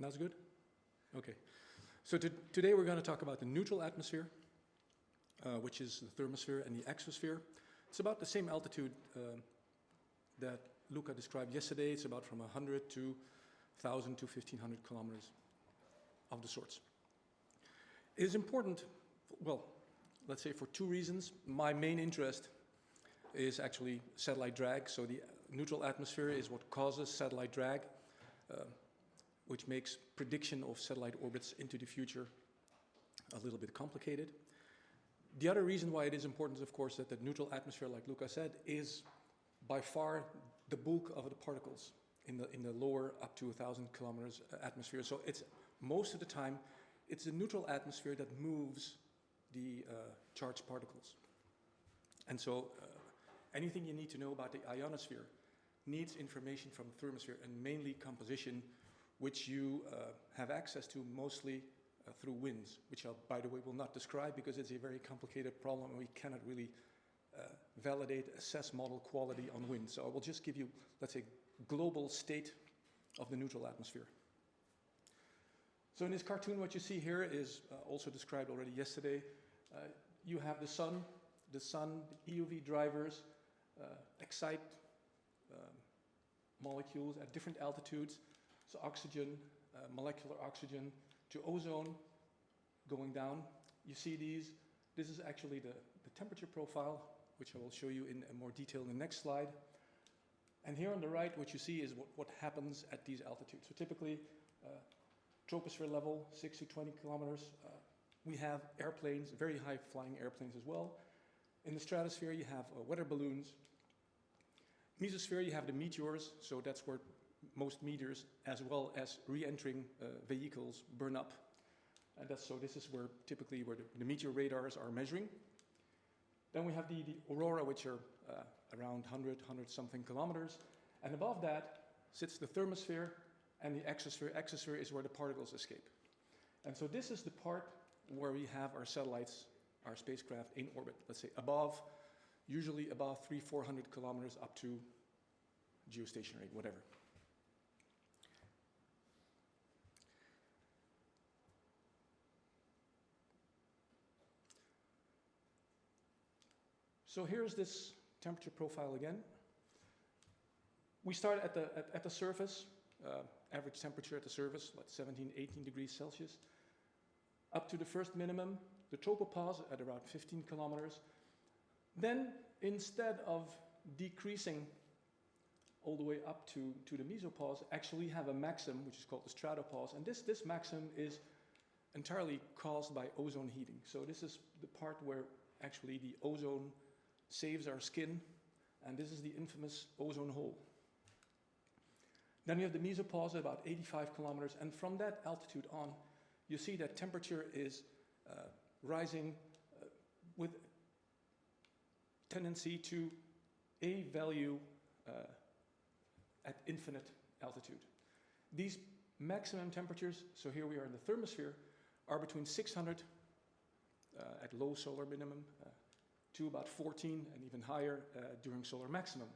That's good? Okay. So today we're going to talk about the neutral atmosphere, which is the thermosphere and the exosphere. It's about the same altitude that Luca described yesterday. It's about from 100 to 1,000 to 1,500 kilometers of the sorts. It is important, well, let's say for two reasons. My main interest is actually satellite drag. So the neutral atmosphere is what causes satellite drag, which makes prediction of satellite orbits into the future a little bit complicated. The other reason why it is important is, of course, that the neutral atmosphere, like Luca said, is by far the bulk of the particles in the lower up to 1,000 kilometers atmosphere. So it's most of the time, it's the neutral atmosphere that moves the charged particles. And so anything you need to know about the ionosphere needs information from the thermosphere, and mainly composition, which you have access to mostly through winds, which I, by the way, will not describe because it's a very complicated problem and we cannot really validate, assess model quality on wind. So I will just give you, let's say, global state of the neutral atmosphere. So in this cartoon, what you see here is also described already yesterday. You have the sun, EUV drivers excite molecules at different altitudes. So oxygen, molecular oxygen, to ozone going down. You see these. This is actually the temperature profile, which I will show you in more detail in the next slide. And here on the right, what you see is what happens at these altitudes. So typically, troposphere level, 6 to 20 kilometers. We have airplanes, very high flying airplanes as well. In the stratosphere, you have weather balloons. Mesosphere, you have the meteors, so that's where most meteors, as well as re-entering vehicles, burn up. And so this is where typically where the meteor radars are measuring. Then we have the aurora, which are around 100 something kilometers. And above that sits the thermosphere and the exosphere. Exosphere is where the particles escape. And so this is the part where we have our satellites, our spacecraft in orbit, let's say above, usually above 300-400 kilometers up to geostationary, whatever. So here's this temperature profile again. We start at the surface, average temperature at the surface, like 17, 18 degrees Celsius. Up to the first minimum, the tropopause at around 15 kilometers. Then, instead of decreasing all the way up to the mesopause, actually have a maximum, which is called the stratopause. And this maximum is entirely caused by ozone heating. So this is the part where actually the ozone saves our skin, and this is the infamous ozone hole. Then we have the mesopause at about 85 kilometers, and from that altitude on, you see that temperature is rising with tendency to a value at infinite altitude. These maximum temperatures, so here we are in the thermosphere, are between 600 at low solar minimum to about 14 and even higher during solar maximum.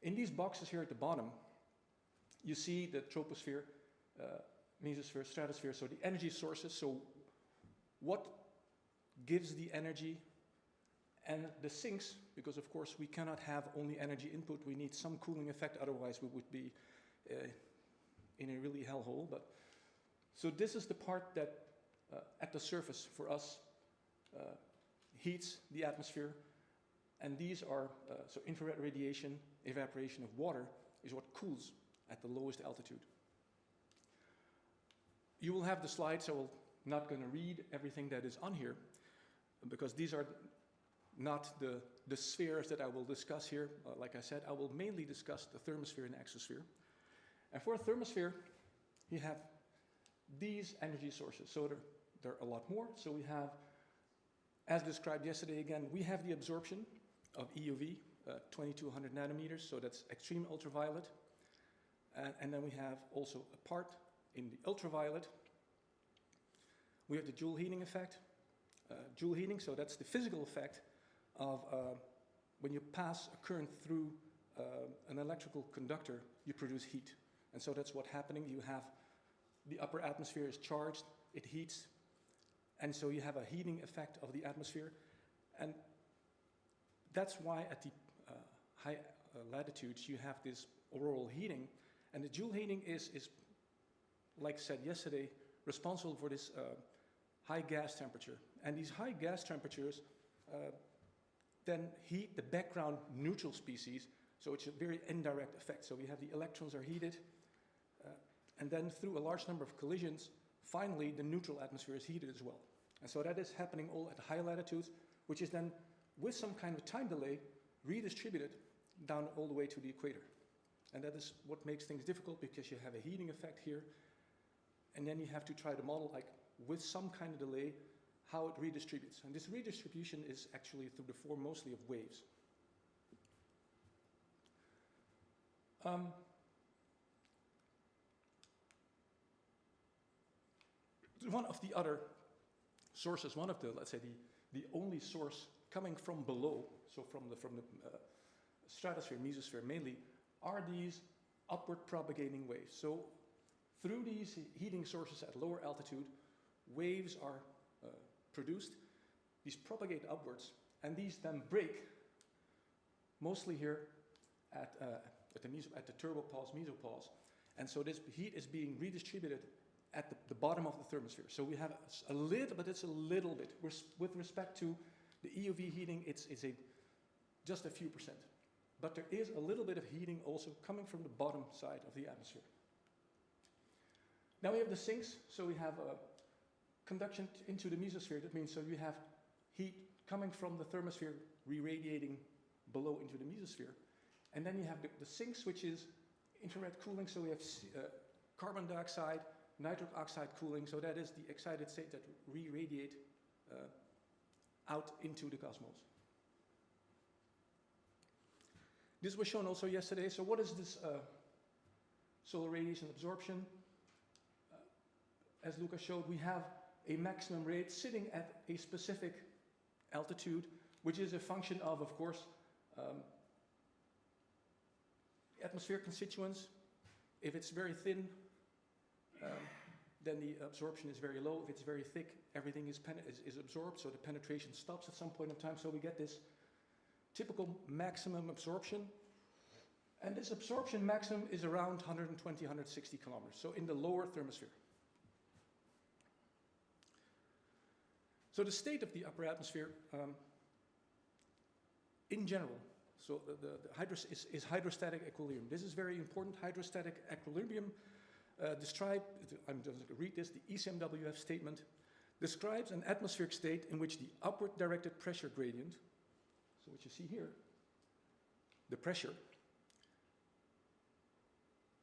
In these boxes here at the bottom, you see the troposphere, mesosphere, stratosphere, so the energy sources, so what gives the energy, and the sinks, because of course we cannot have only energy input, we need some cooling effect, otherwise we would be in a really hellhole. But so this is the part that at the surface for us heats the atmosphere, and these are, so infrared radiation, evaporation of water is what cools at the lowest altitude. You will have the slides, so I'm not going to read everything that is on here, because these are not the spheres that I will discuss here. Like I said, I will mainly discuss the thermosphere and exosphere. And for a thermosphere, you have these energy sources. So there are a lot more. So we have, as described yesterday again, we have the absorption of EUV, 2200 nanometers, so that's extreme ultraviolet. And then we have also a part in the ultraviolet. We have the Joule heating effect. Joule heating, so that's the physical effect of when you pass a current through an electrical conductor, you produce heat. And so that's what's happening. You have the upper atmosphere is charged, it heats, and so you have a heating effect of the atmosphere. And that's why at the high latitudes you have this auroral heating. And the Joule heating is, like said yesterday, responsible for this high gas temperature. And these high gas temperatures then heat the background neutral species, so it's a very indirect effect. So we have the electrons are heated, and then through a large number of collisions, finally the neutral atmosphere is heated as well. And so that is happening all at high latitudes, which is then, with some kind of time delay, redistributed down all the way to the equator. And that is what makes things difficult, because you have a heating effect here, and then you have to try to model, like, with some kind of delay, how it redistributes. And this redistribution is actually through the form mostly of waves. One of the other sources, one of the, let's say, the only source coming from below, so from the stratosphere, mesosphere mainly, are these upward propagating waves. So through these heating sources at lower altitude, waves are produced. These propagate upwards, and these then break, mostly here at the turbopause, mesopause. And so this heat is being redistributed at the bottom of the thermosphere. So we have a little, but it's a little bit. With respect to the EUV heating, it's just a few percent. But there is a little bit of heating also coming from the bottom side of the atmosphere. Now we have the sinks, so we have conduction into the mesosphere. That means so you have heat coming from the thermosphere re-radiating below into the mesosphere. And then you have the sinks, which is infrared cooling, so we have carbon dioxide, nitric oxide cooling, so that is the excited state that re-radiate out into the cosmos. This was shown also yesterday. So what is this solar radiation absorption? As Lucas showed, we have a maximum rate sitting at a specific altitude, which is a function of course, atmosphere constituents. If it's very thin, then the absorption is very low. If it's very thick, everything is absorbed, so the penetration stops at some point in time. So we get this typical maximum absorption. And this absorption maximum is around 120, 160 kilometers, so in the lower thermosphere. So the state of the upper atmosphere in general, so is hydrostatic equilibrium. This is very important. Hydrostatic equilibrium described, I'm just going to read this, the ECMWF statement describes an atmospheric state in which the upward directed pressure gradient, so what you see here, the pressure,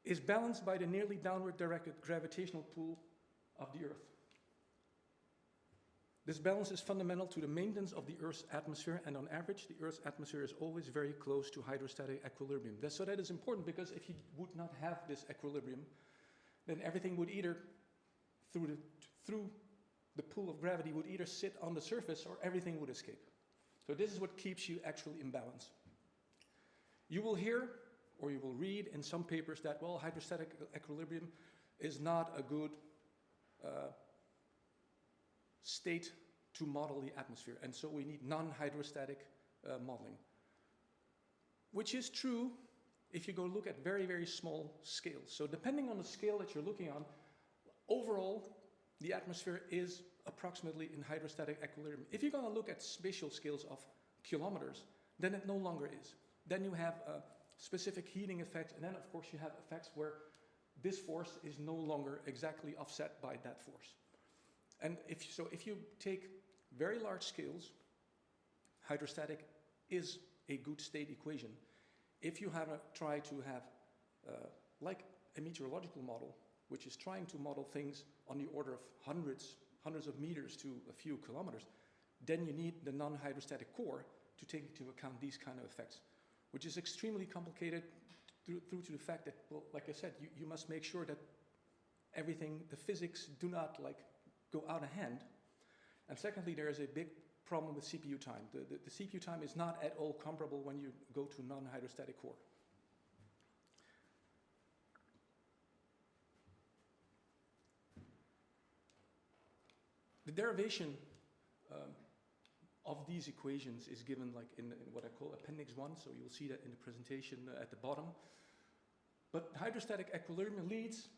is balanced by the nearly downward directed gravitational pull of the Earth. This balance is fundamental to the maintenance of the Earth's atmosphere, and on average, the Earth's atmosphere is always very close to hydrostatic equilibrium. So that is important, because if you would not have this equilibrium, then everything would either, through the pull of gravity, would either sit on the surface or everything would escape. So this is what keeps you actually in balance. You will hear, or you will read in some papers that, well, hydrostatic equilibrium is not a good state to model the atmosphere, and so we need non-hydrostatic modeling. Which is true if you go look at very, very small scales. So depending on the scale that you're looking on, overall, the atmosphere is approximately in hydrostatic equilibrium. If you're going to look at spatial scales of kilometers, then it no longer is. Then you have specific heating effects, and then of course you have effects where this force is no longer exactly offset by that force. And if you take very large scales, hydrostatic is a good state equation. If you try to have, like a meteorological model, which is trying to model things on the order of hundreds of meters to a few kilometers, then you need the non-hydrostatic core to take into account these kind of effects, which is extremely complicated through to the fact that, well, like I said, you must make sure that everything, the physics do not go out of hand. And secondly, there is a big problem with CPU time. The CPU time is not at all comparable when you go to non-hydrostatic core. The derivation of these equations is given like in what I call Appendix 1, so you'll see that in the presentation at the bottom. But hydrostatic equilibrium leads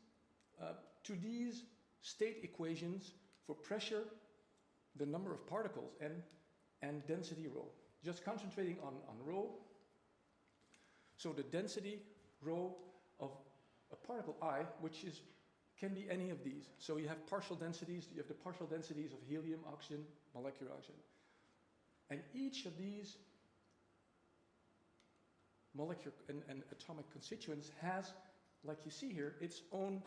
to these state equations for pressure, the number of particles, and density rho. Just concentrating on rho. So the density rho of a particle I, which can be any of these. So you have partial densities. You have the partial densities of helium, oxygen, molecular oxygen. And each of these molecular and atomic constituents has, like you see here, its own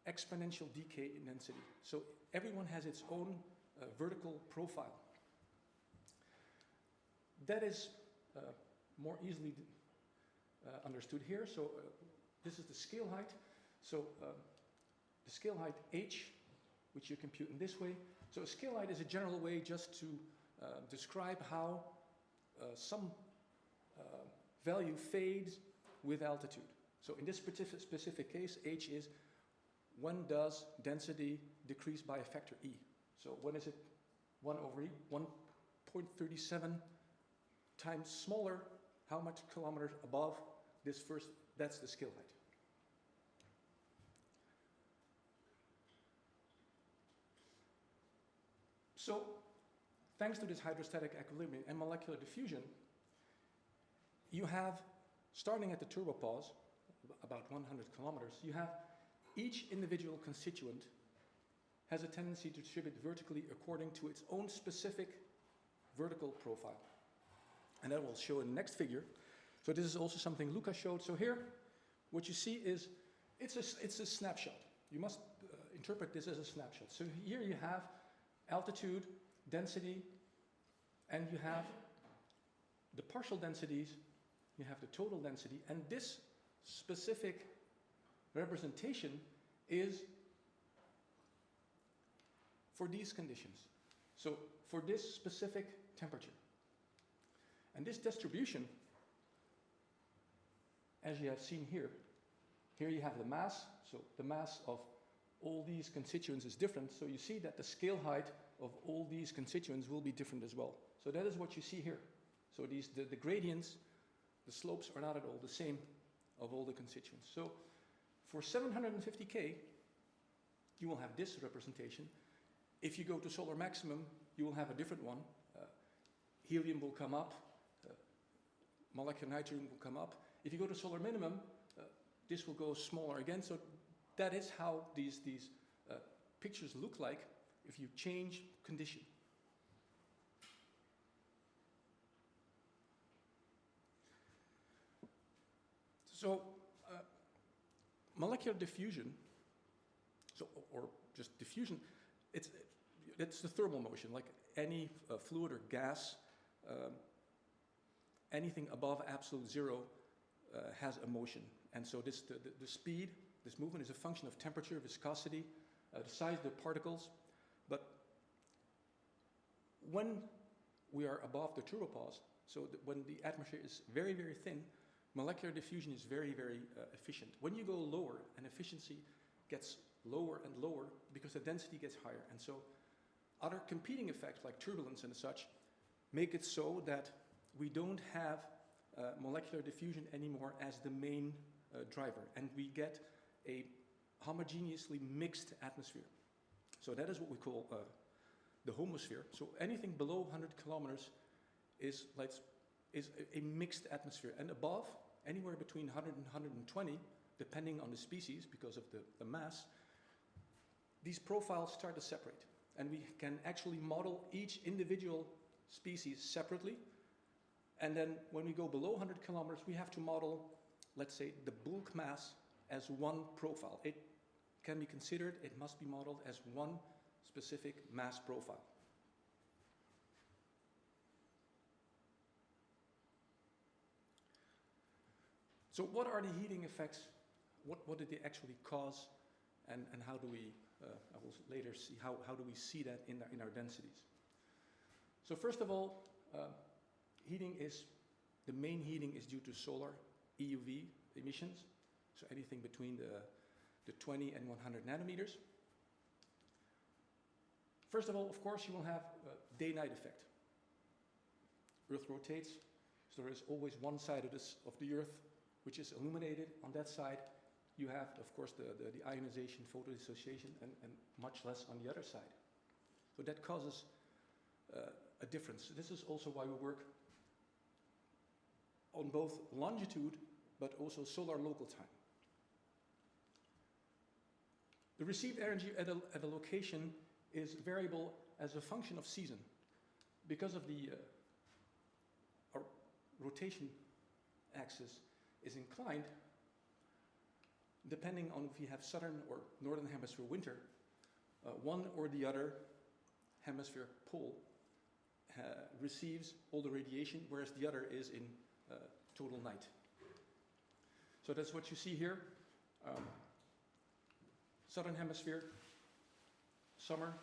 exponential decay in density. So everyone has its own vertical profile. That is more easily understood here. So this is the scale height. So the scale height h, which you compute in this way. So a scale height is a general way just to describe how some value fades with altitude. So in this specific case, h is when does density decrease by a factor e. So when is it 1 over e? 1.37 times smaller, how much kilometers above this first, that's the scale height. So thanks to this hydrostatic equilibrium and molecular diffusion, you have, starting at the turbopause, about 100 kilometers, you have each individual constituent has a tendency to distribute vertically according to its own specific vertical profile. And that will show in the next figure. So this is also something Luca showed. So here, what you see is, it's a snapshot. You must interpret this as a snapshot. So here you have altitude, density, and you have the partial densities, you have the total density, and this specific representation is for these conditions. So for this specific temperature. And this distribution, as you have seen here, here you have the mass. So the mass of all these constituents is different. So you see that the scale height of all these constituents will be different as well. So that is what you see here. So the gradients, the slopes are not at all the same of all the constituents. So for 750 K, you will have this representation. If you go to solar maximum, you will have a different one. Helium will come up, molecular nitrogen will come up. If you go to solar minimum, this will go smaller again. So that is how these pictures look like if you change condition. So molecular diffusion, or just diffusion, it's the thermal motion, like any fluid or gas, anything above absolute zero has a motion. And so the speed, this movement is a function of temperature, viscosity, the size of the particles. But when we are above the turbopause, so when the atmosphere is very, very thin, molecular diffusion is very, very efficient. When you go lower, an efficiency gets lower and lower because the density gets higher. And so other competing effects like turbulence and such make it so that we don't have molecular diffusion anymore as the main driver. And we get a homogeneously mixed atmosphere. So that is what we call the homosphere. So anything below 100 kilometers is a mixed atmosphere. And above, anywhere between 100 and 120, depending on the species because of the mass, these profiles start to separate. And we can actually model each individual species separately. And then when we go below 100 kilometers, we have to model, let's say, the bulk mass as one profile. It can be considered, it must be modeled as one specific mass profile. So what are the heating effects? What did they actually cause? And how do we, I will later see, how do we see that in our densities? So first of all, the main heating is due to solar EUV emissions. So anything between the 20 and 100 nanometers. First of all, of course, you will have a day-night effect. Earth rotates, so there is always one side of the Earth which is illuminated. On that side, you have, of course, the ionization, photodissociation, and much less on the other side. So that causes a difference. This is also why we work on both longitude, but also solar local time. The received energy at a location is variable as a function of season. Because of the our rotation axis is inclined, depending on if you have southern or northern hemisphere winter, one or the other hemisphere pole receives all the radiation, whereas the other is in total night. So that's what you see here. Southern hemisphere, summer,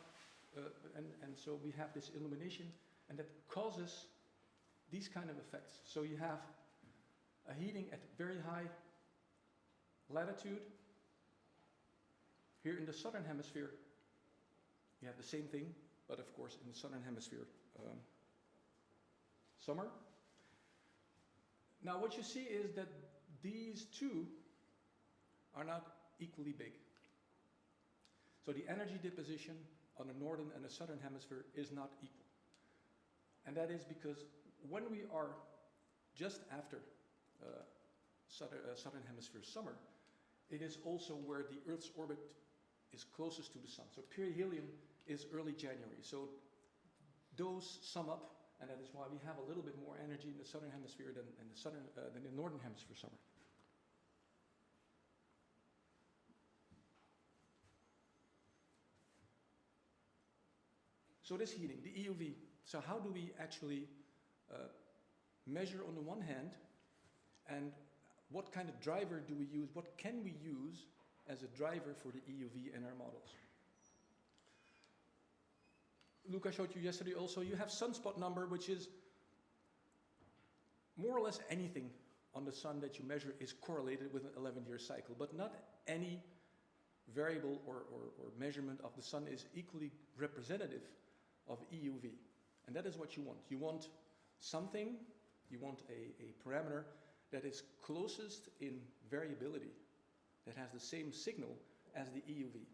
and so we have this illumination, and that causes these kind of effects. So you have a heating at very high latitude. Here in the southern hemisphere, you have the same thing, but of course in the southern hemisphere, summer. Now what you see is that these two are not equally big. So the energy deposition on the northern and the southern hemisphere is not equal. And that is because when we are just after southern hemisphere summer, it is also where the Earth's orbit is closest to the sun. So perihelion is early January. So those sum up, and that is why we have a little bit more energy in the southern hemisphere than the northern hemisphere summer. So this heating, the EUV. So how do we actually measure on the one hand, and what kind of driver do we use? What can we use as a driver for the EUV in our models? Luca showed you yesterday also, you have sunspot number, which is more or less anything on the sun that you measure is correlated with an 11-year cycle, but not any variable or measurement of the sun is equally representative of EUV. And that is what you want. You want something, you want a parameter that is closest in variability, that has the same signal as the EUV.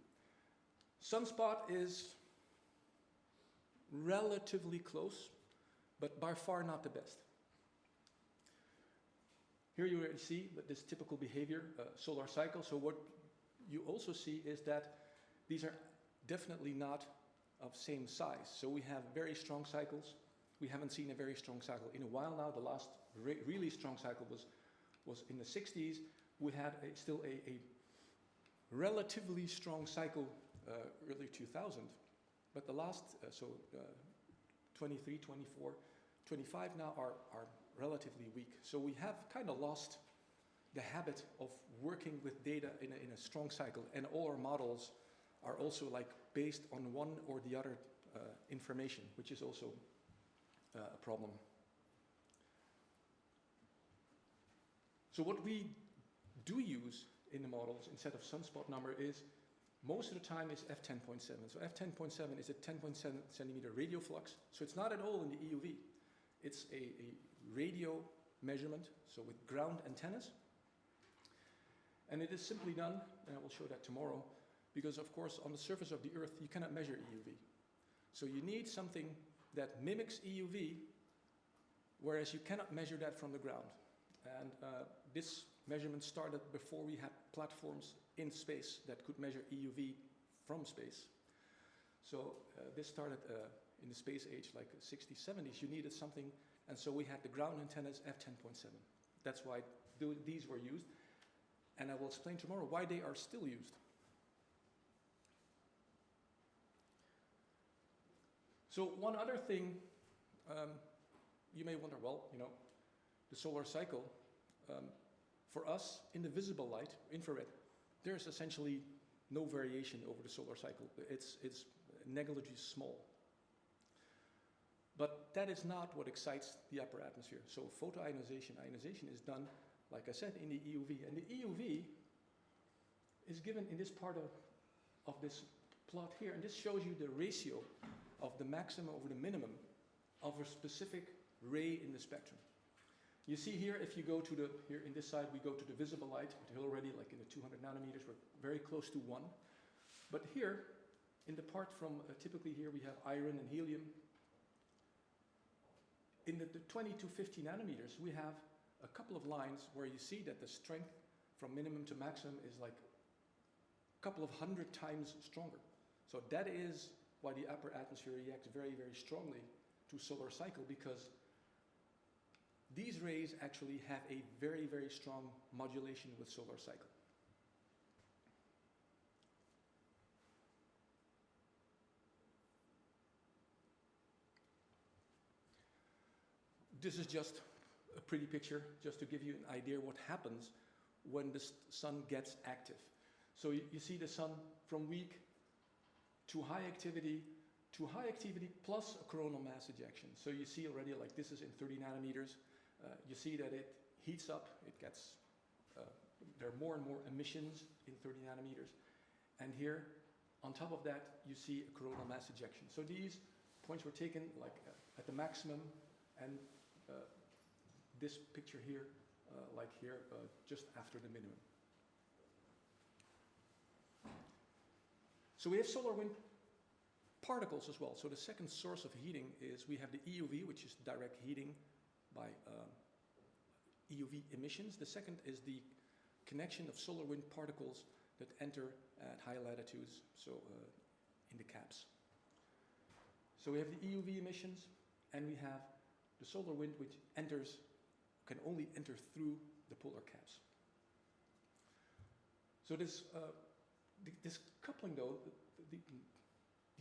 Sunspot is relatively close, but by far not the best. Here you see this typical behavior, solar cycle. So what you also see is that these are definitely not of same size. So we have very strong cycles. We haven't seen a very strong cycle in a while now. The last really strong cycle was in the 60s. We had still a relatively strong cycle early 2000. But the last, 23, 24, 25 now are relatively weak. So we have kind of lost the habit of working with data in a strong cycle, and all our models are also like based on one or the other information, which is also a problem. So what we do use in the models instead of sunspot number is most of the time is F10.7. So F10.7 is a 10.7 centimeter radio flux. So it's not at all in the EUV. It's a radio measurement, so with ground antennas. And it is simply done, and I will show that tomorrow, because of course on the surface of the Earth you cannot measure EUV. So you need something that mimics EUV, whereas you cannot measure that from the ground. And this measurement started before we had platforms in space that could measure EUV from space. So this started in the space age, like 60s, 70s. You needed something, and so we had the ground antennas F10.7. That's why these were used, and I will explain tomorrow why they are still used. So one other thing, you may wonder, well, you know, the solar cycle, for us, in the visible light, infrared, there's essentially no variation over the solar cycle. It's negligibly small. But that is not what excites the upper atmosphere. So photoionization, ionization is done, like I said, in the EUV. And the EUV is given in this part of this plot here, and this shows you the ratio of the maximum over the minimum of a specific ray in the spectrum. You see here, if you go to the, here in this side, we go to the visible light, we're already like in the 200 nanometers, we're very close to 1. But here, in the part from, typically here we have iron and helium. In the 20 to 50 nanometers, we have a couple of lines where you see that the strength from minimum to maximum is like a couple of 100 times stronger. So that is why the upper atmosphere reacts very, very strongly to solar cycle, because these rays actually have a very, very strong modulation with solar cycle. This is just a pretty picture, just to give you an idea what happens when the sun gets active. So you see the sun from weak to high activity plus a coronal mass ejection. So you see already, like this is in 30 nanometers, you see that it heats up, it gets, there are more and more emissions in 30 nanometers. And here, on top of that, you see a coronal mass ejection. So these points were taken like at the maximum, and this picture here, like here, just after the minimum. So we have solar wind particles as well. So the second source of heating is we have the EUV, which is direct heating by EUV emissions. The second is the connection of solar wind particles that enter at high latitudes, so in the caps. So we have the EUV emissions, and we have the solar wind which enters, can only enter through the polar caps. So this this coupling, though, the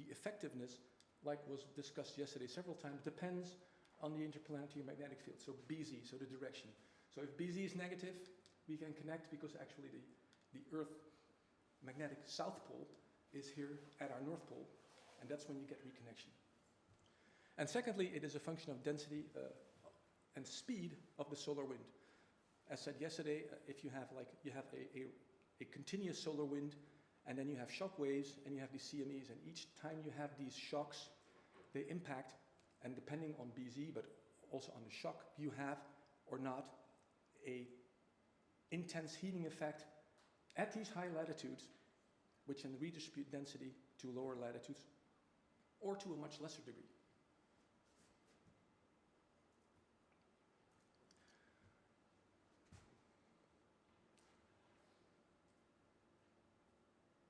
effectiveness, like was discussed yesterday several times, depends on the interplanetary magnetic field, so BZ, so the direction. So if BZ is negative, we can connect because actually the Earth magnetic south pole is here at our north pole, and that's when you get reconnection. And secondly, it is a function of density and speed of the solar wind. As said yesterday, if you have a continuous solar wind, and then you have shock waves, and you have these CMEs, and each time you have these shocks, they impact, and depending on BZ, but also on the shock, you have or not a intense heating effect at these high latitudes, which can redistribute density to lower latitudes, or to a much lesser degree.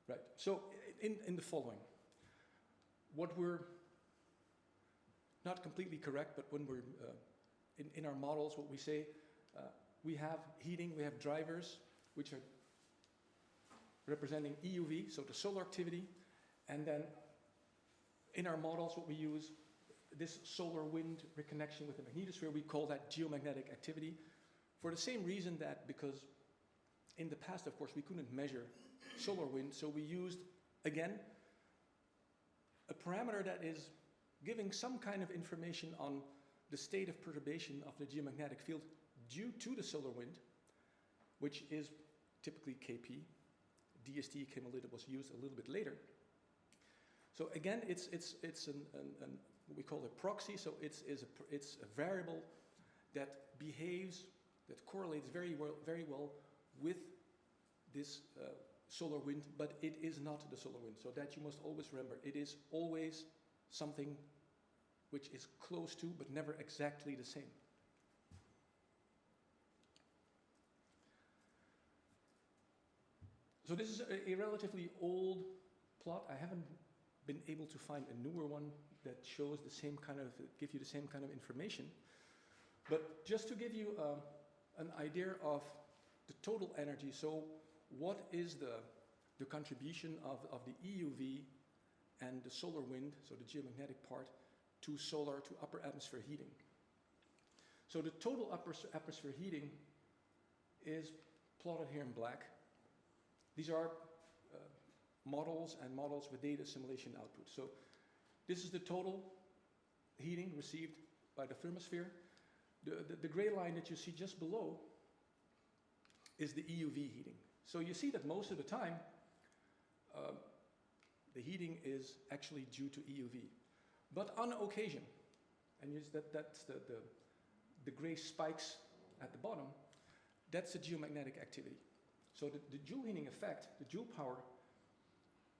Right, so in the following, what we're not completely correct, but when we're in our models, what we say, we have heating, we have drivers, which are representing EUV, so the solar activity, and then in our models, what we use, this solar wind reconnection with the magnetosphere, we call that geomagnetic activity, for the same reason that, because in the past, of course, we couldn't measure solar wind, so we used, again, a parameter that is giving some kind of information on the state of perturbation of the geomagnetic field due to the solar wind, which is typically Kp. DST was used a little bit later. So again, it's what we call a proxy, so it's a variable that behaves, that correlates very well with this solar wind, but it is not the solar wind. So that you must always remember. It is always something which is close to, but never exactly the same. So this is a relatively old plot. I haven't been able to find a newer one that shows the same kind of, give you the same kind of information. But just to give you an idea of the total energy, so what is the contribution of the EUV and the solar wind, so the geomagnetic part, to upper atmosphere heating? So the total upper atmosphere heating is plotted here in black. These are models and models with data simulation output. So this is the total heating received by the thermosphere. The gray line that you see just below is the EUV heating. So you see that most of the time, the heating is actually due to EUV. But on occasion, and that's the gray spikes at the bottom, that's the geomagnetic activity. So the Joule heating effect, the Joule power,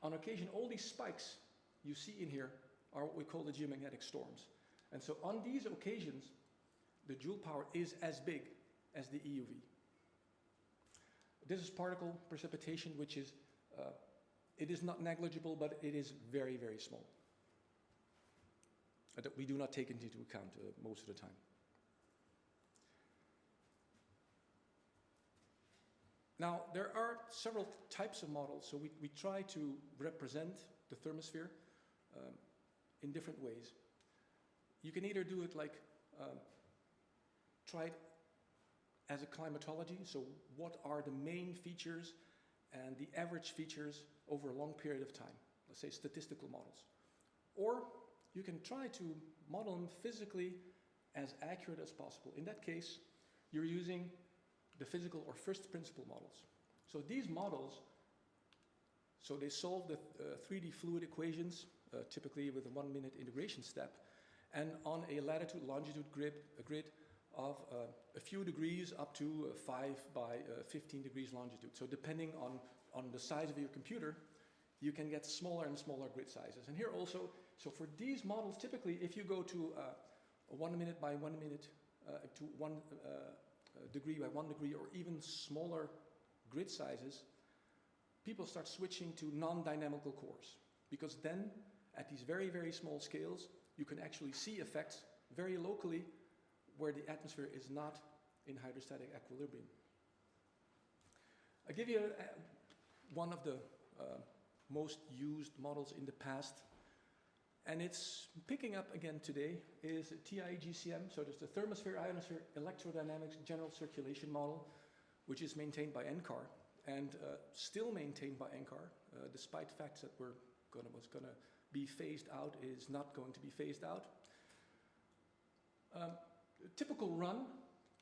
on occasion, all these spikes you see in here are what we call the geomagnetic storms. And so on these occasions, the Joule power is as big as the EUV. This is particle precipitation, which is, it is not negligible, but it is very, very small. That we do not take into account most of the time. Now, there are several types of models, so we try to represent the thermosphere in different ways. You can either do it like, try it as a climatology, so what are the main features and the average features over a long period of time, let's say statistical models. Or you can try to model them physically as accurate as possible. In that case, you're using the physical or first principle models. So these models, so they solve the 3D fluid equations, typically with a 1-minute integration step, and on a latitude-longitude grid of a few degrees up to 5 by 15 degrees longitude. So depending on the size of your computer, you can get smaller and smaller grid sizes. And here also, so for these models, typically if you go to a 1 minute by 1 minute, to 1 degree by 1 degree, or even smaller grid sizes, people start switching to non-dynamical cores. Because then, at these very, very small scales, you can actually see effects very locally where the atmosphere is not in hydrostatic equilibrium. I'll give you one of the most used models in the past, and it's picking up again today, is TIE-GCM. So there's the thermosphere, ionosphere, electrodynamics, general circulation model, which is maintained by NCAR, and still maintained by NCAR, despite the fact that was going to be phased out, is not going to be phased out. Typical run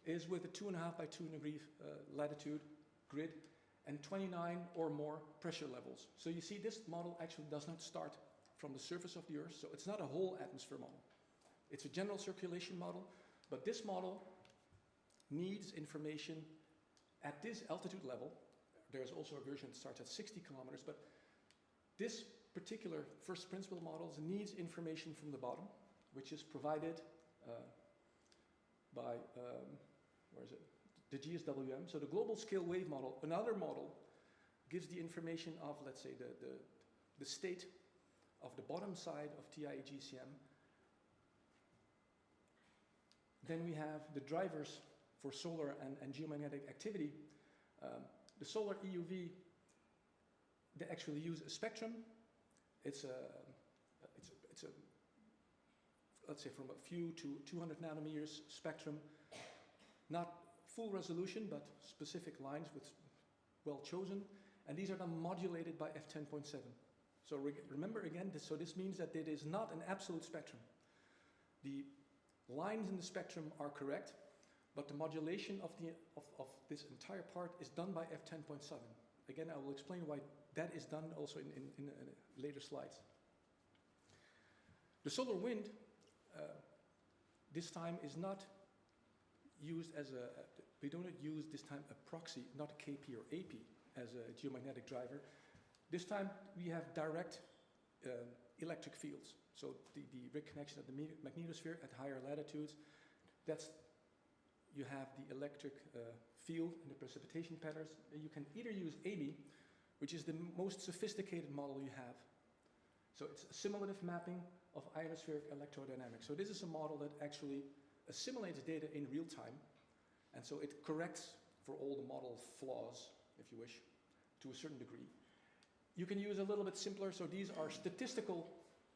is with a 2.5 by 2 degree latitude grid and 29 or more pressure levels. So you see this model actually does not start from the surface of the Earth, so it's not a whole atmosphere model. It's a general circulation model, but this model needs information at this altitude level. There's also a version that starts at 60 kilometers, but this particular first principle models needs information from the bottom, which is provided by, where is it? The GSWM. So the global scale wave model, another model, gives the information of, let's say, the state of the bottom side of TIE-GCM. Then we have the drivers for solar and geomagnetic activity. The solar EUV, they actually use a spectrum. It's a let's say from a few to 200 nanometers spectrum, not full resolution, but specific lines with well chosen, and these are then modulated by f10.7. So remember again, so this means that it is not an absolute spectrum. The lines in the spectrum are correct, but the modulation of this entire part is done by f10.7. Again, I will explain why that is done also in later slides. The solar wind, this time is not used as we don't use this time a proxy, not a KP or AP as a geomagnetic driver. This time we have direct electric fields. So the reconnection of the magnetosphere at higher latitudes, you have the electric field and the precipitation patterns. You can either use AB, which is the most sophisticated model you have. So it's a simulative mapping of ionospheric electrodynamics. So this is a model that actually assimilates data in real time, and so it corrects for all the model flaws, if you wish, to a certain degree. You can use a little bit simpler, so these are statistical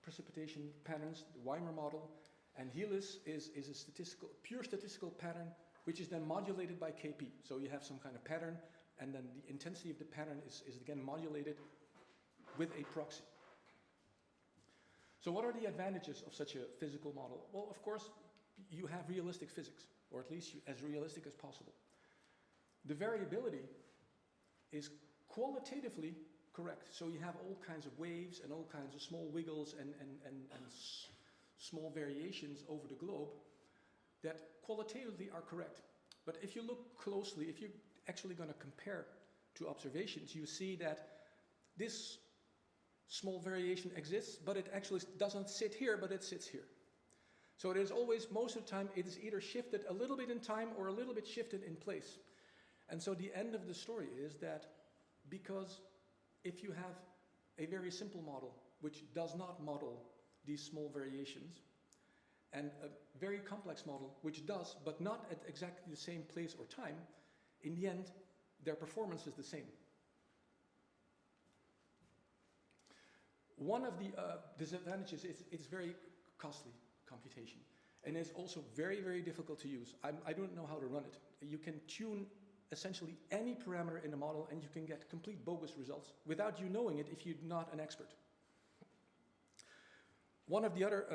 precipitation patterns, the Weimer model, and HELIS is a pure statistical pattern, which is then modulated by KP. So you have some kind of pattern, and then the intensity of the pattern is again modulated with a proxy. So what are the advantages of such a physical model? Well, of course, you have realistic physics, or at least as realistic as possible. The variability is qualitatively correct. So you have all kinds of waves and all kinds of small wiggles and small variations over the globe that qualitatively are correct. But if you look closely, if you're actually going to compare two observations, you see that this small variation exists, but it actually doesn't sit here, but it sits here. So it is always, most of the time, it is either shifted a little bit in time or a little bit shifted in place. And so the end of the story is that because if you have a very simple model which does not model these small variations, and a very complex model which does, but not at exactly the same place or time, in the end, their performance is the same. One of the disadvantages is it's very costly computation, and it's also very, very difficult to use. I don't know how to run it. You can tune essentially any parameter in the model and you can get complete bogus results without you knowing it if you're not an expert. One of the other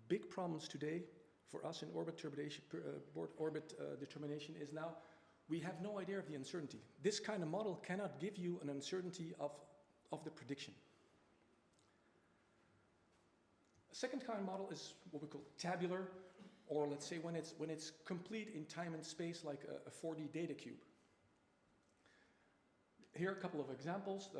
big problems today for us in orbit determination is now we have no idea of the uncertainty. This kind of model cannot give you an uncertainty of the prediction. A second kind of model is what we call tabular, or let's say when it's complete in time and space, like a 4D data cube. Here are a couple of examples.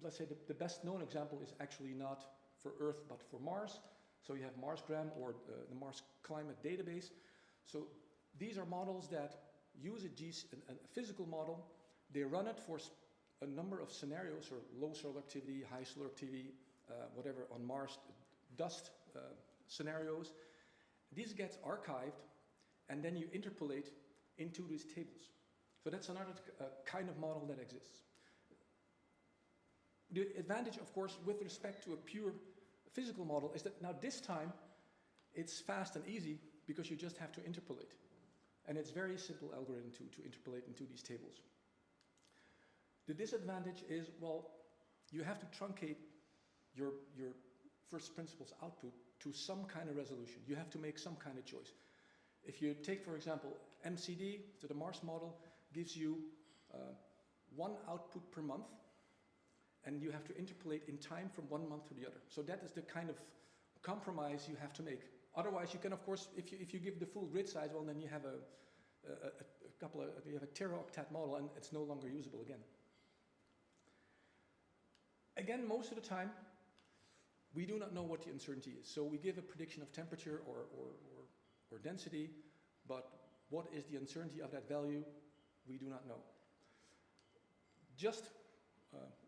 Let's say the best known example is actually not for Earth, but for Mars. So you have Marsgram or the Mars Climate Database. So these are models that use a physical model. They run it for a number of scenarios, or low solar activity, high solar activity, whatever on Mars, dust scenarios. These gets archived, and then you interpolate into these tables. So that's another kind of model that exists. The advantage, of course, with respect to a pure physical model is that now this time it's fast and easy because you just have to interpolate. And it's very simple algorithm to interpolate into these tables. The disadvantage is, well, you have to truncate your first principles output to some kind of resolution. You have to make some kind of choice. If you take, for example, MCD, so the Mars model gives you one output per month, and you have to interpolate in time from one month to the other. So that is the kind of compromise you have to make. Otherwise, you can, of course, if you give the full grid size, well, then you have you have a teraoctet model, and it's no longer usable again. Again, most of the time, we do not know what the uncertainty is. So we give a prediction of temperature or density, but what is the uncertainty of that value? We do not know. Just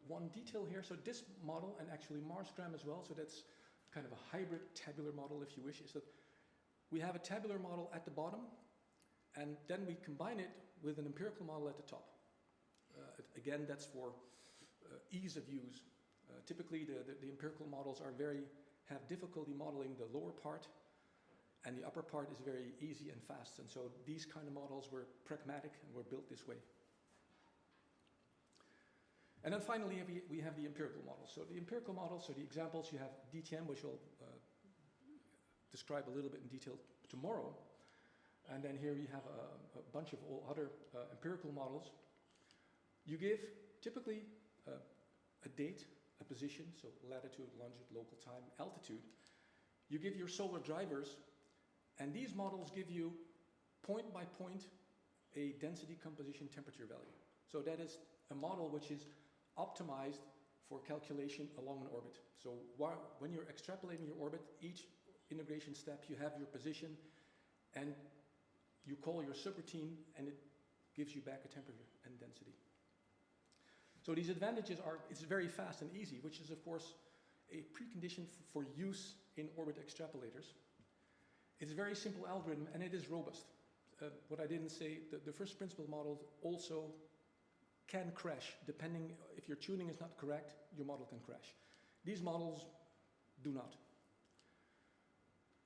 one detail here. So this model, and actually Marsgram as well, so that's kind of a hybrid tabular model, if you wish, is that we have a tabular model at the bottom, and then we combine it with an empirical model at the top. Again, that's for ease of use. Typically, the empirical models have difficulty modeling the lower part, and the upper part is very easy and fast. And so these kind of models were pragmatic and were built this way. And then finally, we have the empirical model. So the empirical model, so the examples, you have DTM, which I'll describe a little bit in detail tomorrow. And then here we have a bunch of all other empirical models. You give typically a date, a position, so latitude, longitude, local time, altitude. You give your solar drivers, and these models give you point by point a density, composition, temperature value. So that is a model which is optimized for calculation along an orbit. So when you're extrapolating your orbit, each integration step you have your position, and you call your subroutine, and it gives you back a temperature and density. So these advantages are, it's very fast and easy, which is of course a precondition for use in orbit extrapolators. It's a very simple algorithm, and it is robust. What I didn't say, the first principle models also can crash, depending, if your tuning is not correct, your model can crash. These models do not.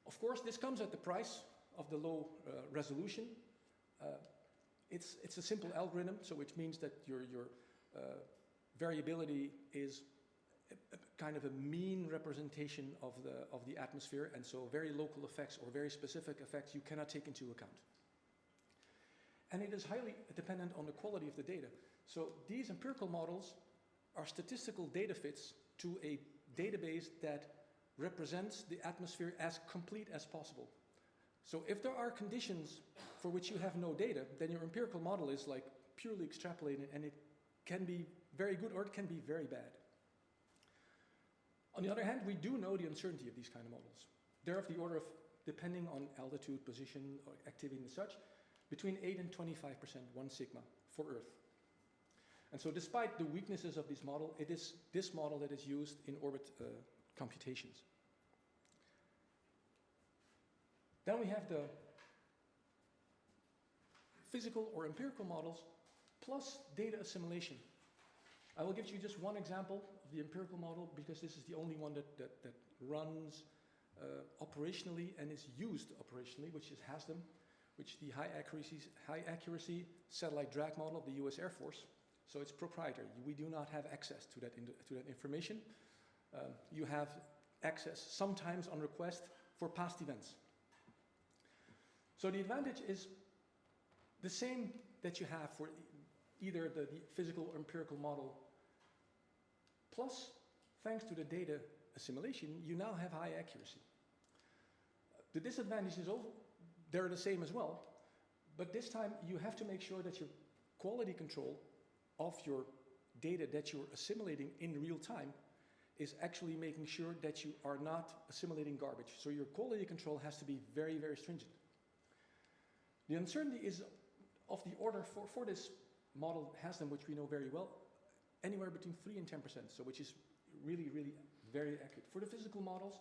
Of course, this comes at the price of the low resolution. It's a simple algorithm, so which means that your variability is a kind of a mean representation of the atmosphere, and so very local effects or very specific effects you cannot take into account. And it is highly dependent on the quality of the data. So these empirical models are statistical data fits to a database that represents the atmosphere as complete as possible. So if there are conditions for which you have no data, then your empirical model is like purely extrapolated, and it can be very good or it can be very bad. On the other hand, we do know the uncertainty of these kind of models. They're of the order of, depending on altitude, position, or activity and such, between 8 and 25%, 1 sigma, for Earth. And so despite the weaknesses of this model, it is this model that is used in orbit computations. Then we have the physical or empirical models plus data assimilation. I will give you just one example of the empirical model because this is the only one that runs operationally and is used operationally, which is HASDEM, which is the high accuracy satellite drag model of the US Air Force. So it's proprietary. We do not have access to that information. You have access sometimes on request for past events. So the advantage is the same that you have for either the physical or empirical model. Plus, thanks to the data assimilation, you now have high accuracy. The disadvantages, they're the same as well, but this time you have to make sure that your quality control of your data that you're assimilating in real time is actually making sure that you are not assimilating garbage. So your quality control has to be very, very stringent. The uncertainty is of the order for this model HASDEM, which we know very well, anywhere between 3 and 10%, so which is really, really very accurate. For the physical models,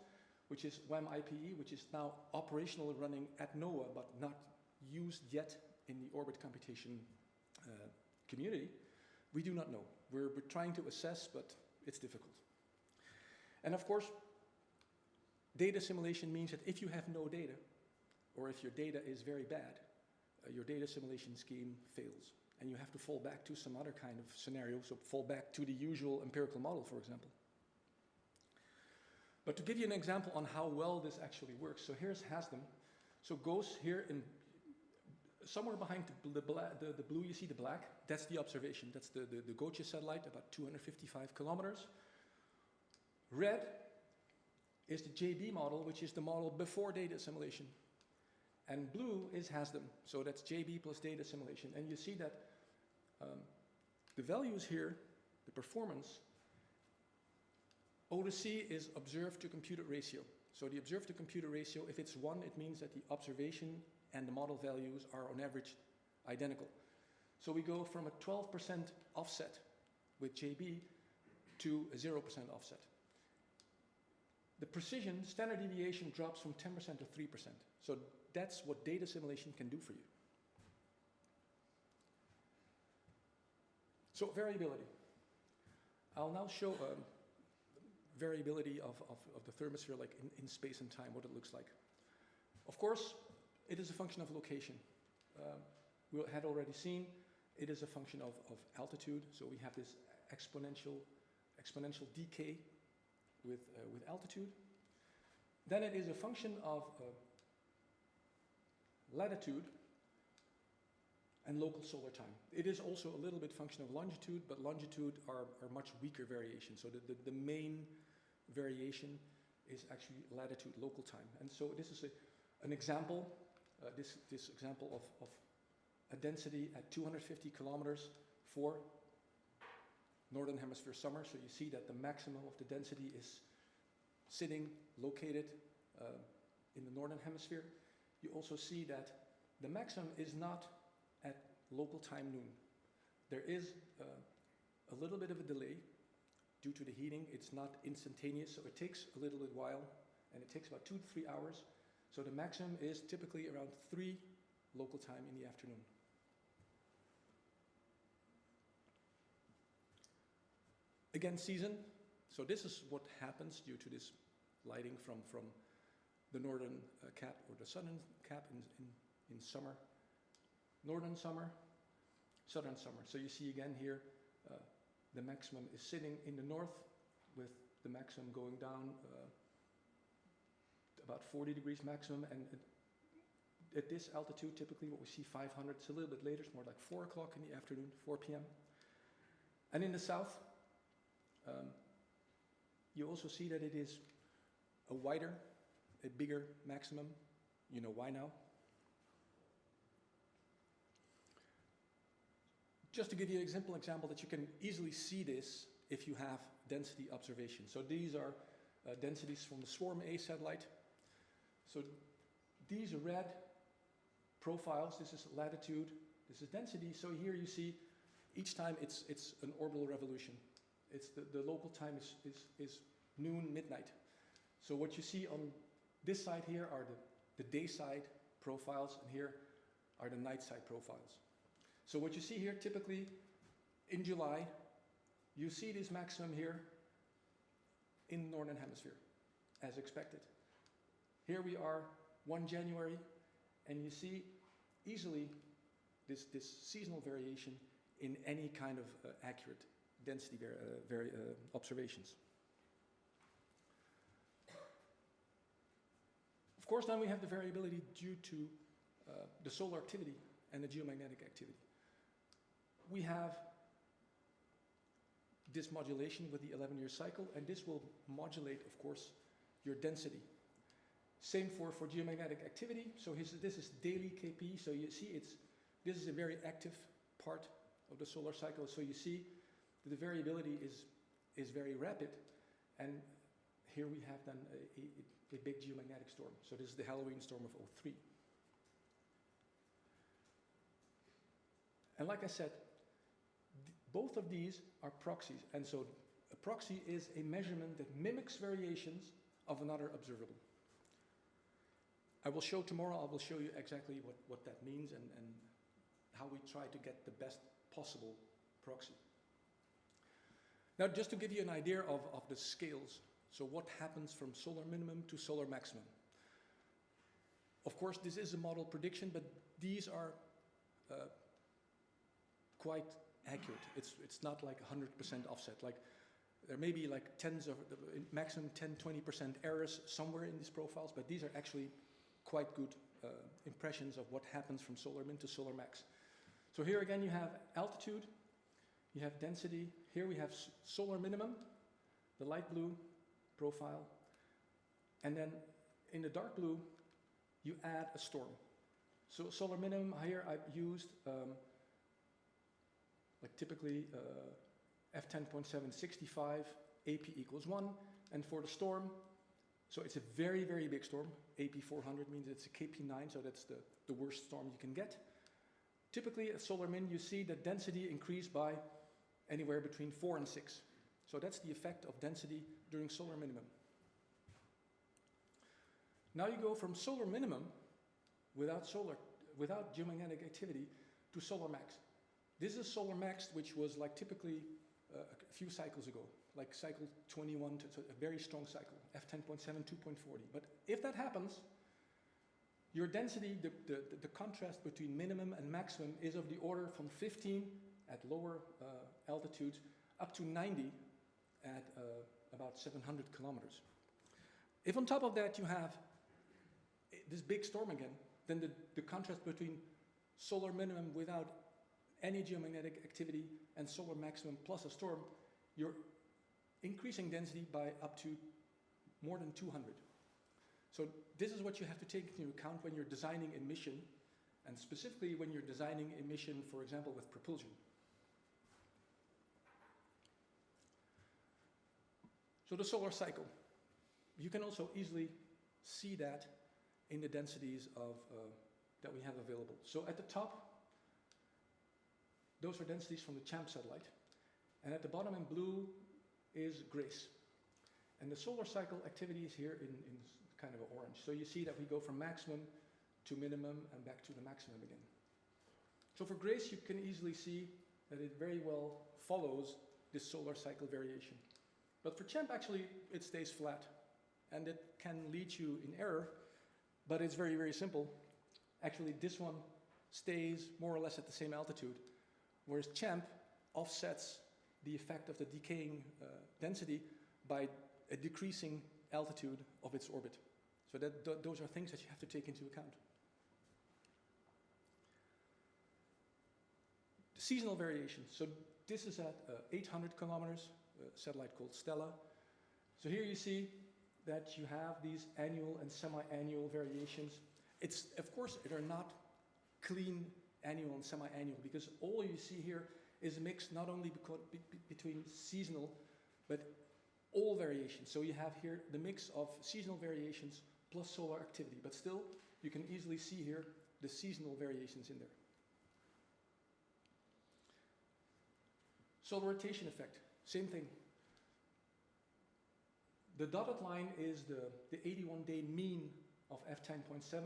which is WAM-IPE, which is now operational running at NOAA, but not used yet in the orbit computation community, we do not know. We're trying to assess, but it's difficult. And of course, data simulation means that if you have no data, or if your data is very bad, your data simulation scheme fails. And you have to fall back to some other kind of scenario, so fall back to the usual empirical model, for example. But to give you an example on how well this actually works, so here's HASDEM. So goes here in somewhere behind the blue, you see the black, that's the observation. That's the Goche satellite, about 255 kilometers. Red is the JB model, which is the model before data assimilation. And blue is HASDEM, so that's JB plus data assimilation. And you see that the values here, the performance, O to C is observed to computed ratio. So the observed to computed ratio, if it's 1, it means that the observation and the model values are on average identical. So we go from a 12% offset with JB to a 0% offset. The precision, standard deviation, drops from 10% to 3%. So that's what data simulation can do for you. So variability. I'll now show variability of the thermosphere, like in space and time, what it looks like. Of course, it is a function of location. We had already seen it is a function of altitude. So we have this exponential decay with altitude. Then it is a function of latitude and local solar time. It is also a little bit function of longitude, but longitude are much weaker variations. So the main variation is actually latitude, local time. And so this is an example, this example of a density at 250 kilometers for Northern Hemisphere summer. So you see that the maximum of the density is sitting, located in the Northern Hemisphere. You also see that the maximum is not at local time noon. There is a little bit of a delay due to the heating. It's not instantaneous, so it takes a little bit while, and it takes about 2 to 3 hours. So the maximum is typically around 3 local time in the afternoon. Again, season. So this is what happens due to this lighting from the northern cap or the southern cap in summer. Northern summer, southern summer. So you see again here, the maximum is sitting in the north with the maximum going down about 40 degrees maximum. And at this altitude, typically what we see 500, it's a little bit later, it's more like 4 o'clock in the afternoon, 4 p.m. And in the south, You also see that it is a wider, a bigger maximum. You know why now? Just to give you an simple example that you can easily see this if you have density observations. So these are densities from the Swarm A satellite. So these red profiles, this is latitude, this is density. So here you see each time it's an orbital revolution. It's the local time is noon, midnight. So what you see on this side here are the day side profiles, and here are the night side profiles. So what you see here typically in July, you see this maximum here in the Northern Hemisphere, as expected. Here we are 1 January, and you see easily this seasonal variation in any kind of accurate density observations. Of course, then we have the variability due to the solar activity and the geomagnetic activity. We have this modulation with the 11-year cycle, and this will modulate, of course, your density. Same for geomagnetic activity. So this is daily KP. So you see this is a very active part of the solar cycle. So you see that the variability is very rapid. And here we have then a big geomagnetic storm. So this is the Halloween storm of 03. And like I said, both of these are proxies. And so a proxy is a measurement that mimics variations of another observable. I will show tomorrow, I will show you exactly what that means and how we try to get the best possible proxy. Now, just to give you an idea of the scales, so what happens from solar minimum to solar maximum. Of course, this is a model prediction, but these are quite accurate. It's not like 100% offset. Like there may be like maximum 10-20% errors somewhere in these profiles, but these are actually quite good impressions of what happens from solar min to solar max. So here again you have altitude, you have density. Here we have solar minimum, the light blue profile, and then in the dark blue you add a storm. So solar minimum, here I've used like typically f10.765, AP equals 1, and for the storm, so it's a very, very big storm. AP 400 means it's a KP9, so that's the worst storm you can get. Typically at solar min, you see that density increased by anywhere between 4 and 6. So that's the effect of density during solar minimum. Now you go from solar minimum without geomagnetic activity to solar max. This is solar max, which was like typically a few cycles ago, like cycle 21, so a very strong cycle, f10.7, 2.40. But if that happens, your density, the contrast between minimum and maximum is of the order from 15 at lower altitudes up to 90 at about 700 kilometers. If on top of that you have this big storm again, then the contrast between solar minimum without any geomagnetic activity and solar maximum plus a storm, you're increasing density by up to more than 200. So this is what you have to take into account when you're designing a mission, and specifically when you're designing a mission, for example, with propulsion. So the solar cycle, you can also easily see that in the densities that we have available. So at the top, those are densities from the CHAMP satellite. And at the bottom in blue is GRACE. And the solar cycle activity is here in kind of orange. So you see that we go from maximum to minimum and back to the maximum again. So for GRACE, you can easily see that it very well follows this solar cycle variation. But for CHAMP, actually, it stays flat. And it can lead you in error, but it's very, very simple. Actually, this one stays more or less at the same altitude, whereas CHAMP offsets the effect of the decaying density by a decreasing altitude of its orbit. So those are things that you have to take into account. The seasonal variation. So this is at 800 kilometers. satellite called Stella. So here you see that you have these annual and semi-annual variations. It's, of course, they're not clean annual and semi-annual, because all you see here is a mix not only between seasonal, but all variations. So you have here the mix of seasonal variations plus solar activity, but still you can easily see here the seasonal variations in there. Solar rotation effect, same thing. The dotted line is the 81-day mean of F10.7,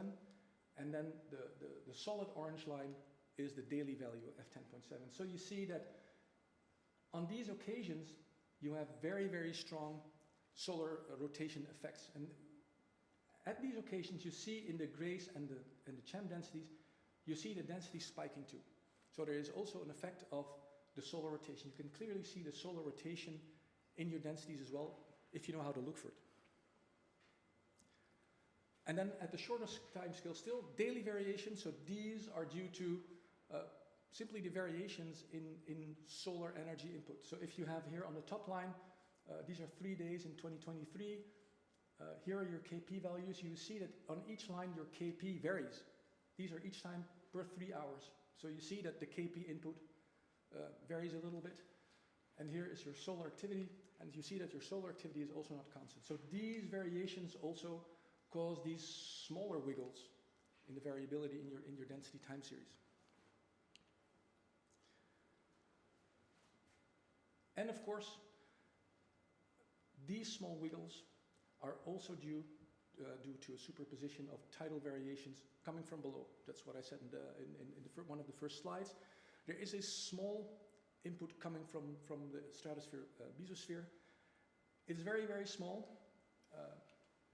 and then the solid orange line is the daily value of F10.7. So you see that on these occasions, you have very, very strong solar rotation effects. And at these occasions, you see in the grays and the CHAMP densities, you see the density spiking too. So there is also an effect of the solar rotation. You can clearly see the solar rotation in your densities as well, if you know how to look for it. And then at the shortest time scale, still daily variations. So these are due to simply the variations in solar energy input. So if you have here on the top line, these are 3 days in 2023. Here are your KP values. You see that on each line your KP varies. These are each time per 3 hours. So you see that the KP input varies a little bit. And here is your solar activity. And you see that your solar activity is also not constant. So these variations also cause these smaller wiggles in the variability in your density time series. And of course, these small wiggles are also due to a superposition of tidal variations coming from below. That's what I said in one of the first slides. There is a small input coming from the stratosphere, mesosphere. It's very, very small.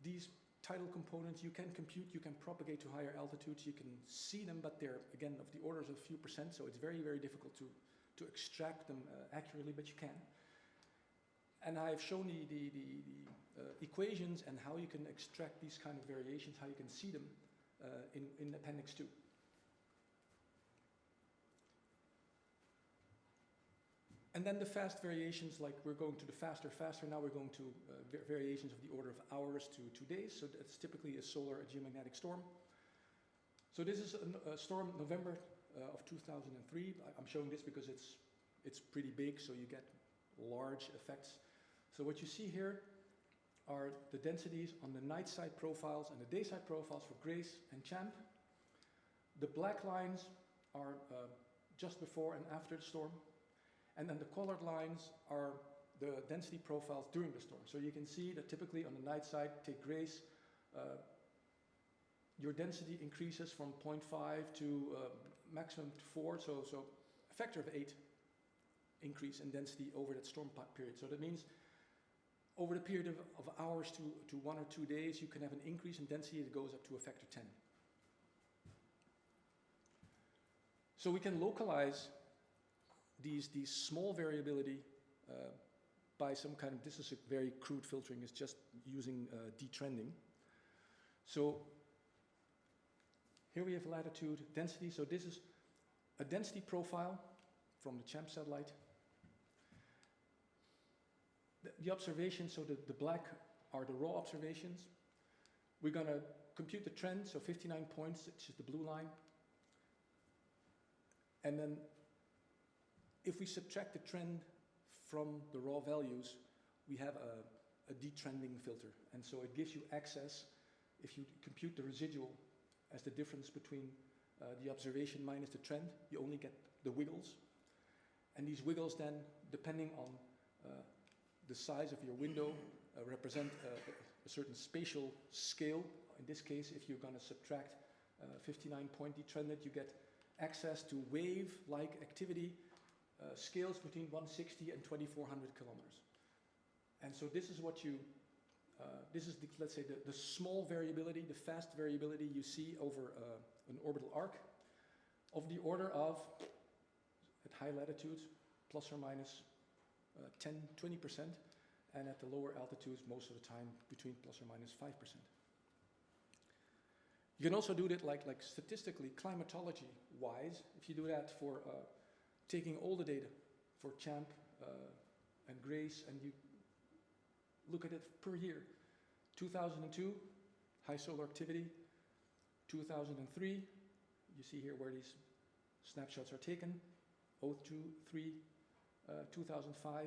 These tidal components you can compute, you can propagate to higher altitudes, you can see them, but they're, again, of the orders of a few percent, so it's very, very difficult to extract them accurately, but you can. And I've shown the equations and how you can extract these kind of variations, how you can see them in Appendix 2. And then the fast variations, like we're going to the faster. Now we're going to variations of the order of hours to 2 days. So that's typically a solar geomagnetic storm. So this is a storm November of 2003. I'm showing this because it's pretty big, so you get large effects. So what you see here are the densities on the night side profiles and the day side profiles for GRACE and CHAMP. The black lines are just before and after the storm. And then the colored lines are the density profiles during the storm. So you can see that typically on the night side, take GRACE, your density increases from 0.5 to maximum to 4, so a factor of 8 increase in density over that storm period. So that means over the period of hours to 1 or 2 days, you can have an increase in density that goes up to a factor 10. So we can localize these small variability by some kind of, this is a very crude filtering, it's just using detrending. So here we have latitude, density. So this is a density profile from the CHAMP satellite. The observations, so the black are the raw observations. We're going to compute the trend, so 59 points, which is the blue line. And then if we subtract the trend from the raw values, we have a detrending filter. And so it gives you access, if you compute the residual as the difference between the observation minus the trend, you only get the wiggles. And these wiggles then, depending on the size of your window, represent a certain spatial scale. In this case, if you're going to subtract 59 point detrended, you get access to wave-like activity scales between 160 and 2400 kilometers. And so this is what you, this is, let's say, the small variability, the fast variability you see over an orbital arc of the order of, at high latitudes, plus or minus 10, 20%, and at the lower altitudes, most of the time, between plus or minus 5%. You can also do that like statistically, climatology-wise, if you do that for taking all the data for CHAMP and grays, and you look at it per year. 2002, high solar activity. 2003, you see here where these snapshots are taken. 02, 3, 2005,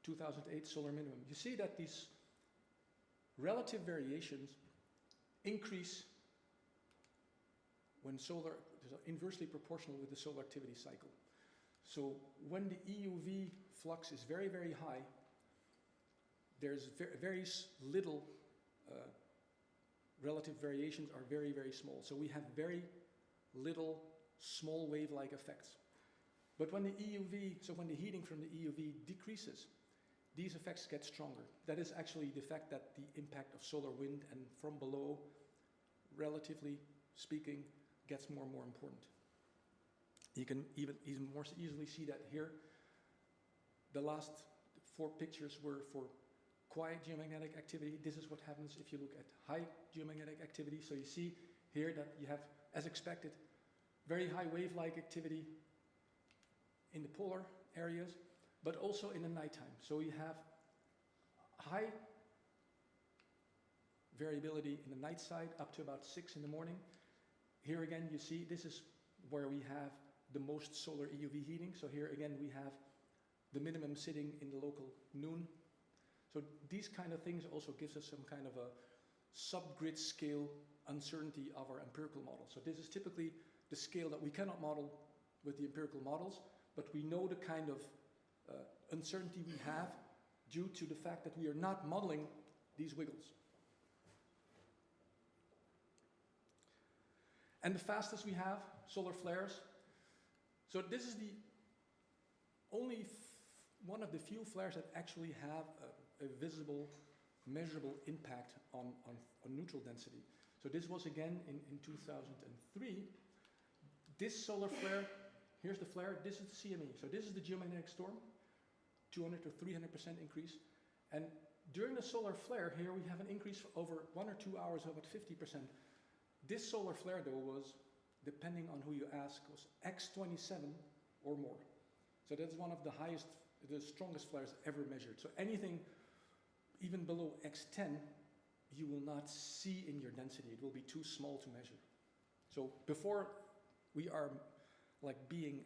2008, solar minimum. You see that these relative variations increase when solar is inversely proportional with the solar activity cycle. So when the EUV flux is very, very high, there's very little relative variations are very, very small. So we have very little small wave-like effects. But when the EUV, so when the heating from the EUV decreases, these effects get stronger. That is actually the fact that the impact of solar wind and from below, relatively speaking, gets more and more important. You can even more easily see that here. The last 4 pictures were for quiet geomagnetic activity. This is what happens if you look at high geomagnetic activity. So you see here that you have, as expected, very high wave-like activity in the polar areas, but also in the nighttime. So you have high variability in the night side up to about 6 in the morning. Here again, you see this is where we have the most solar EUV heating. So here again, we have the minimum sitting in the local noon. So these kind of things also gives us some kind of a subgrid scale uncertainty of our empirical model. So this is typically the scale that we cannot model with the empirical models, but we know the kind of uncertainty we have due to the fact that we are not modeling these wiggles. And the fastest we have, solar flares. So this is the only one of the few flares that actually have a visible, measurable impact on neutral density. So this was again in 2003. This solar flare, here's the flare, this is the CME. So this is the geomagnetic storm, 200 to 300% increase. And during the solar flare here, we have an increase for over 1 or 2 hours of about 50%. This solar flare though was, depending on who you ask, was X27 or more. So that's one of the highest, the strongest flares ever measured. So anything even below X10, you will not see in your density. It will be too small to measure. So before we are like being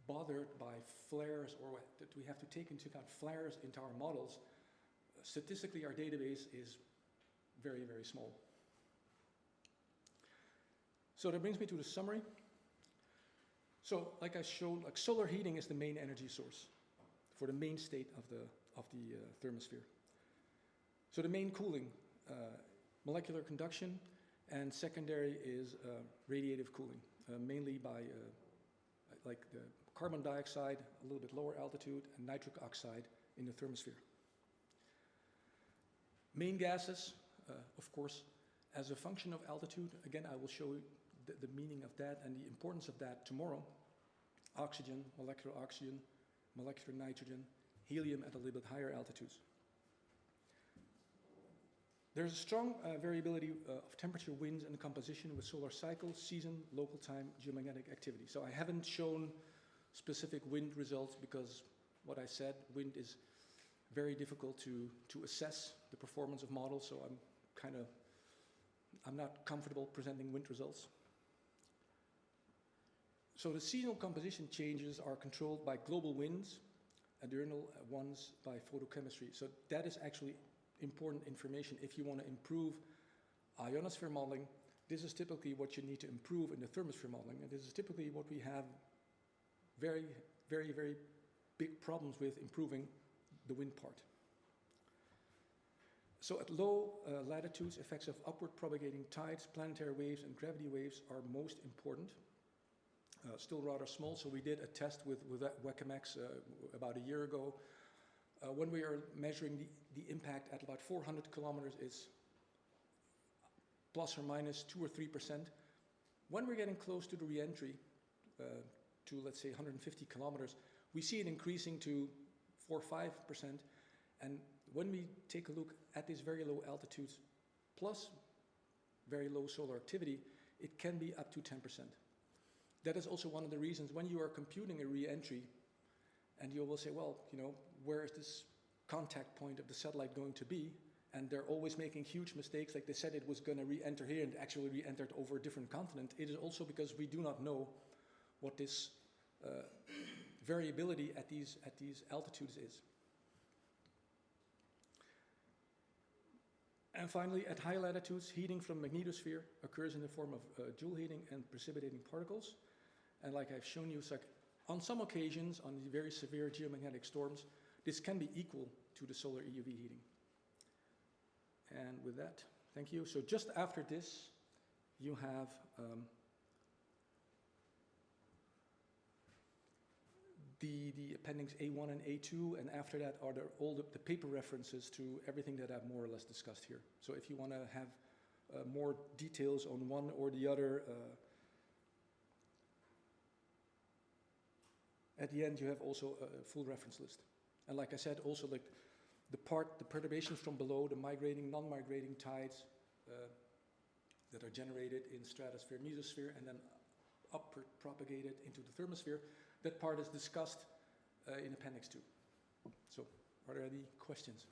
bothered by flares, or that we have to take into account flares into our models, statistically our database is very, very small. So that brings me to the summary. So like I showed, like solar heating is the main energy source for the main state of the thermosphere. So the main cooling, molecular conduction, and secondary is radiative cooling, mainly by like the carbon dioxide, a little bit lower altitude, and nitric oxide in the thermosphere. Main gases, of course, as a function of altitude. Again, I will show you the meaning of that and the importance of that tomorrow. Oxygen, molecular nitrogen, helium at a little bit higher altitudes. There's a strong variability of temperature, winds, and composition with solar cycle, season, local time, geomagnetic activity. So I haven't shown specific wind results because what I said, wind is very difficult to assess the performance of models, so I'm not comfortable presenting wind results. So the seasonal composition changes are controlled by global winds, diurnal ones by photochemistry. So that is actually important information if you want to improve ionosphere modeling. This is typically what you need to improve in the thermosphere modeling, and this is typically what we have very, very, very big problems with improving the wind part. So at low latitudes, effects of upward propagating tides, planetary waves, and gravity waves are most important. Still rather small, so we did a test with WECMX about a year ago. When we are measuring the impact at about 400 kilometers, it's plus or minus 2 or 3%. When we're getting close to the re-entry, to let's say 150 kilometers, we see it increasing to 4 or 5%. And when we take a look at these very low altitudes plus very low solar activity, it can be up to 10%. That is also one of the reasons when you are computing a re-entry And you will say, well, where is this contact point of the satellite going to be? And they're always making huge mistakes, like they said it was going to re-enter here and actually re-entered over a different continent. It is also because we do not know what this variability at these altitudes is. And finally, at high latitudes, heating from magnetosphere occurs in the form of Joule heating and precipitating particles. And like I've shown you, it's like on some occasions, on the very severe geomagnetic storms, this can be equal to the solar EUV heating. And with that, thank you. So just after this, you have the appendix A1 and A2, and after that are all the paper references to everything that I've more or less discussed here. So if you want to have more details on one or the other, at the end you have also a full reference list. And like I said, also like the perturbations from below, the migrating, non-migrating tides that are generated in stratosphere, mesosphere, and then up propagated into the thermosphere, that part is discussed in Appendix 2. So, are there any questions?